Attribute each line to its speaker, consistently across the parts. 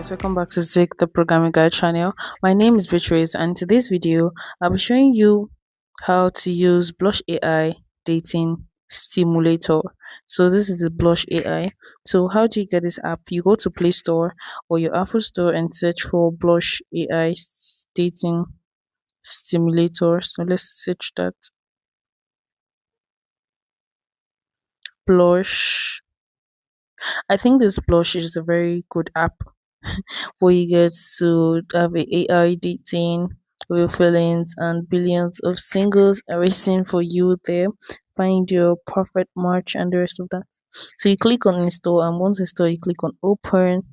Speaker 1: guys, welcome back to Zik the Programming Guide channel. My name is Beatrice, and in today's video I'll be showing you how to use Blush AI dating stimulator. So this is the Blush AI. So how do you get this app? You go to Play Store or your Apple Store and search for Blush AI dating stimulator. So let's search that. Blush. I think this Blush is a very good app where you get to have a AI dating real feelings and billions of singles are waiting for you there. Find your perfect match and the rest of that. So you click on install, and once installed, you click on open.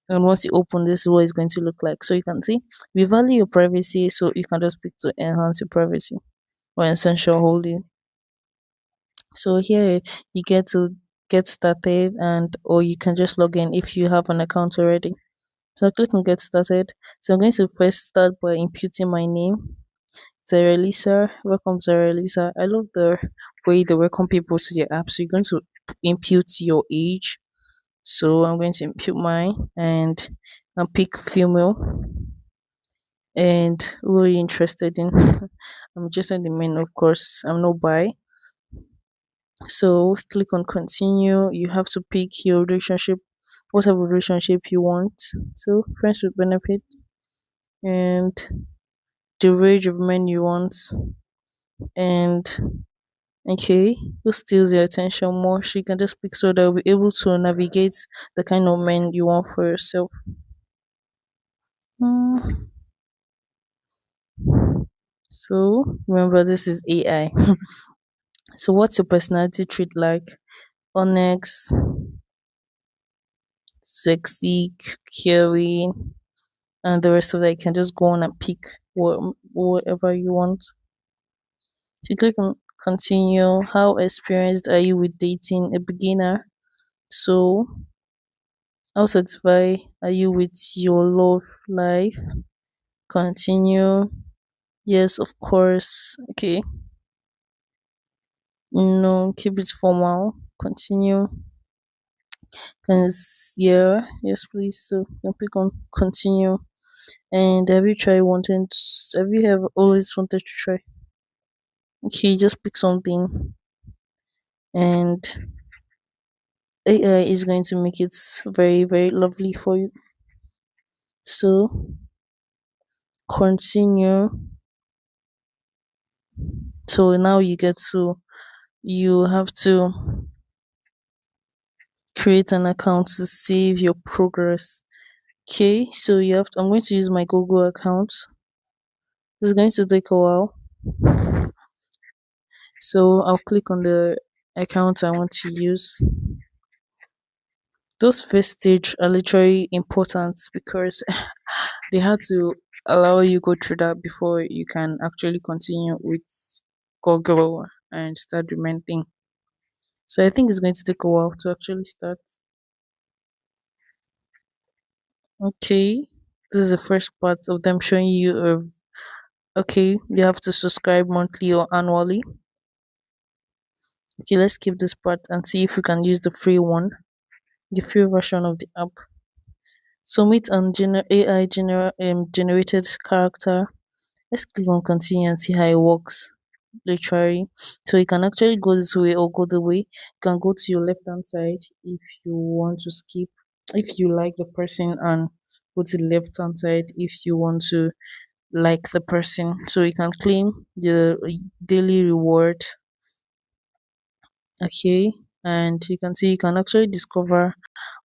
Speaker 1: And once you open, this is what it's going to look like. So you can see we value your privacy, so you can just pick to enhance your privacy or essential holding. So here you get to get started, and or you can just log in if you have an account already. So I click on get started. So I'm going to first start by imputing my name. Zara Lisa. Welcome, Zara Lisa. I love the way they welcome people to their app. So you're going to impute your age. So I'm going to impute mine and I'll pick female. And who are you interested in? I'm interested in men, of course. I'm no bi. So click on continue. You have to pick your relationship, what type of relationship you want. So friends with benefit and the range of men you want, and okay, who steals your attention more, so you can just pick so that you'll be able to navigate the kind of men you want for yourself. Hmm. So remember, this is AI. So what's your personality trait like? Honest, sexy, caring, and the rest of that. You can just go on and pick whatever you want. So you click on continue. How experienced are you with dating? A beginner. So how satisfied are you with your love life? Continue. Yes, of course. Okay. No, keep it formal. Continue. Yeah, yes, please. So you can pick on continue. And have you tried wanting? Have you ever always wanted to try? Okay, just pick something, and AI is going to make it very, very lovely for you. So continue. So now you have to create an account to save your progress. Okay, so I'm going to use my Google account. This is going to take a while. So I'll click on the account I want to use. Those first stage are literally important because they had to allow you go through that before you can actually continue with Google and start the main thing. So I think it's going to take a while to actually start. Okay, this is the first part of them showing you okay, you have to subscribe monthly or annually. Okay, let's skip this part and see if we can use the free one, the free version of the app. Submit on generated character. Let's click on continue and see how it works. Literally, so you can actually go this way or go the way. You can go to your left hand side if you want to skip, if you like the person, and go to the left hand side if you want to like the person. So you can claim the daily reward. Okay, and you can see you can actually discover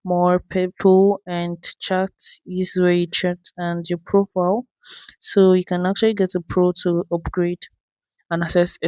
Speaker 1: more people and chat. This is where you chat and your profile, so you can actually get a pro to upgrade and access